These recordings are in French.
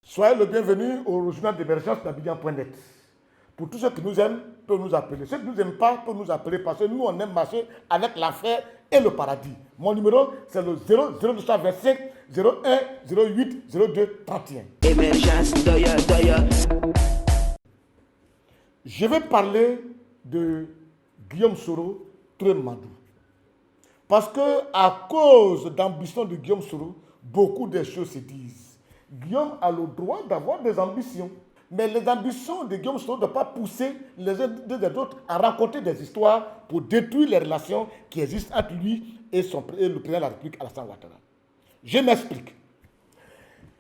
Soyez le bienvenu au journal d'émergence d'Abidjan.net. Pour tous ceux qui nous aiment, peuvent nous appeler. Ceux qui ne nous aiment pas, peuvent nous appeler parce que nous, on aime marcher avec l'enfer et le paradis. Mon numéro, c'est le 0225 01 08 02 31. Je vais parler de Guillaume Soro, Touré Madou. Parce que à cause d'ambition de Guillaume Soro, beaucoup de choses se disent. Guillaume a le droit d'avoir des ambitions. Mais les ambitions de Guillaume Soro ne doivent pas pousser les uns des autres à raconter des histoires pour détruire les relations qui existent entre lui et le président de la République, Alassane Ouattara. Je m'explique.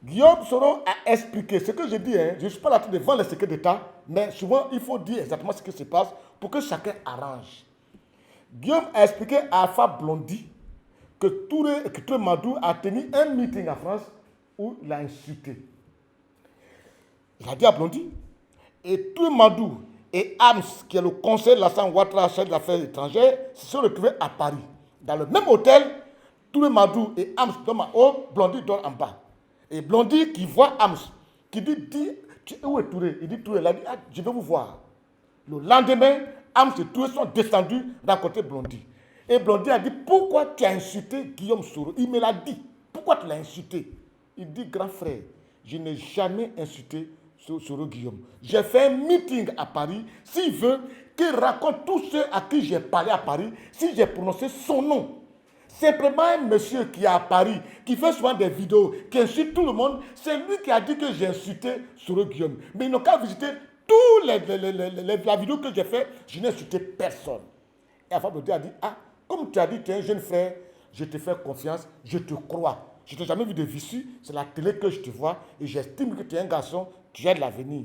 Guillaume Soro a expliqué ce que je dis. Je ne suis pas là devant les secrets d'État, mais souvent il faut dire exactement ce qui se passe pour que chacun arrange. Guillaume a expliqué à Alpha Blondy que Touré Madou a tenu un meeting en France où il a insulté. Il a dit à Blondy. Et Touré Madou et Ams, qui est le conseiller de Alassane Ouattara, chef des affaires étrangères, se sont retrouvés à Paris. Dans le même hôtel, Touré Madou et Ams dorment en haut, Blondy dort en bas. Et Blondy qui voit Ams, qui dit où est Touré? Il dit Touré, il a dit, je vais vous voir. Le lendemain, Ams et Touré sont descendus rencontrer Blondy. Et Blondy a dit, pourquoi tu as insulté Guillaume Soro? Il me l'a dit. Pourquoi tu l'as insulté? Il dit, grand frère, je n'ai jamais insulté Soro Guillaume. J'ai fait un meeting à Paris. S'il veut qu'il raconte tous ceux à qui j'ai parlé à Paris, si j'ai prononcé son nom. Simplement un monsieur qui est à Paris, qui fait souvent des vidéos, qui insulte tout le monde, c'est lui qui a dit que j'ai insulté Soro Guillaume. Mais ils n'ont qu'à visiter toutes les vidéos que j'ai fait, je n'ai insulté personne. Et Alpha Blondy a dit, comme tu as dit, tu es un jeune frère, je te fais confiance, je te crois. Je ne t'ai jamais vu de visu, c'est la télé que je te vois, et j'estime que tu es un garçon, tu as de l'avenir.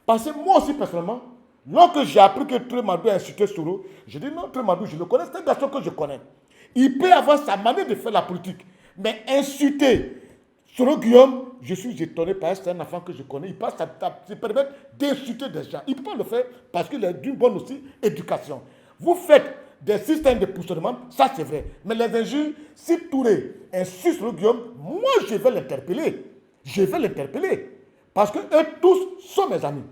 Parce que moi aussi, personnellement, lorsque j'ai appris que Touré Madou a insulté Soro, j'ai dit non, Touré Madou, je le connais, c'est un garçon que je connais. Il peut avoir sa manière de faire la politique, mais insulter Soro Guillaume, je suis étonné parce que c'est un enfant que je connais. Il passe à se permettre d'insulter des gens. Il ne peut pas le faire parce qu'il a d'une bonne aussi éducation. Vous faites des systèmes de positionnement, ça c'est vrai. Mais les injures, si Touré insulte Soro Guillaume, moi je vais l'interpeller. Je vais l'interpeller. Parce que eux tous sont mes amis.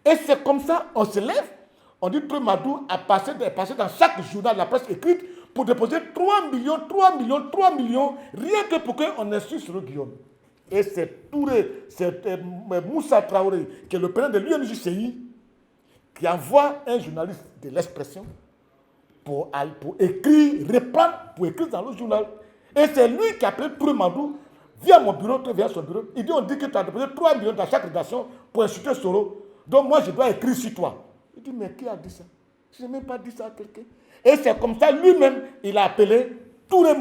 Et c'est comme ça, on se lève, on dit Touré Madou a passé dans chaque journal de la presse écrite pour déposer 3 millions, rien que pour qu'on insulte Soro Guillaume. Et c'est Touré, c'est Moussa Traoré, qui est le président de l'UNJCI, qui envoie un journaliste de l'Expression pour écrire, reprendre, pour écrire dans le journal. Et c'est lui qui a appelé Touré Madou, via mon bureau, via son bureau. Il dit, on dit que tu as déposé 3 millions dans chaque rédaction pour insulter Soro. Donc moi, je dois écrire sur toi. Il dit, mais qui a dit ça? Je n'ai même pas dit ça à quelqu'un. Et c'est comme ça, lui-même, il a appelé Traoré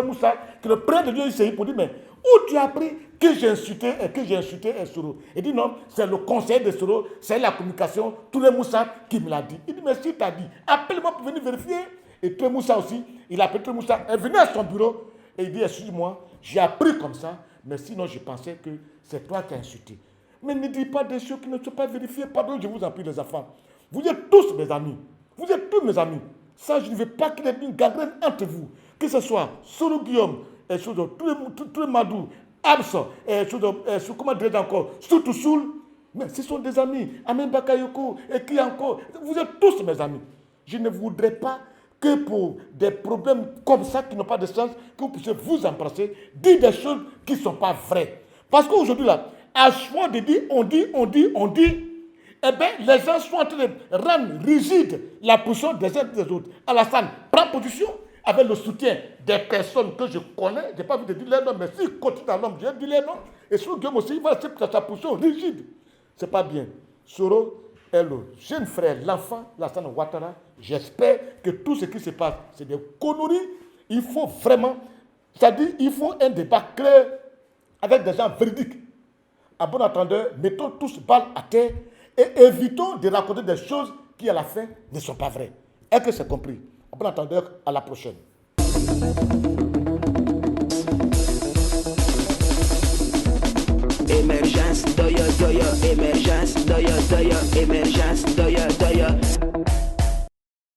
Moussa, qui est le président de l'UNJCI, pour dire, mais où tu as appris que j'ai insulté Soro? Il dit, non, c'est le conseiller de Soro, c'est la communication, Touré Moussa qui me l'a dit. Il dit, mais si tu as dit, appelle-moi pour venir vérifier. Et Touré Moussa aussi, il a appelé Touré Moussa, elle venait à son bureau, et il dit, excuse-moi, j'ai appris comme ça, mais sinon je pensais que c'est toi qui as insulté. Mais ne dis pas des choses qui ne sont pas vérifiées. Pardon, je vous en prie, les enfants. Vous êtes tous mes amis. Vous êtes tous mes amis. Ça, je ne veux pas qu'il y ait une gangrène entre vous. Que ce soit Soro Guillaume, Touré Madou, Absa, comment dire encore, Soul. Mais ce sont des amis. Amen Bakayoko, et qui encore. Vous êtes tous mes amis. Je ne voudrais pas que pour des problèmes comme ça qui n'ont pas de sens, que vous puissiez vous embrasser, dire des choses qui ne sont pas vraies. Parce qu'aujourd'hui, là, à choix de dire, on dit, eh bien, les gens sont en train de rendre rigide la position des uns et des autres. Alassane prend position avec le soutien des personnes que je connais. Je n'ai pas vu de dire les noms, mais s'il continue dans l'homme, je vais dire les noms. Et sur Guillaume aussi, il va rester dans sa position rigide. Ce n'est pas bien. Soro est le jeune frère, l'enfant, Alassane Ouattara. J'espère que tout ce qui se passe, c'est des conneries. Il faut vraiment, c'est-à-dire, il faut un débat clair avec des gens véridiques. À bon entendeur, mettons tous balles à terre et évitons de raconter des choses qui, à la fin, ne sont pas vraies. Est-ce que c'est compris? À bon entendeur, à la prochaine. Émergence, doya, émergence.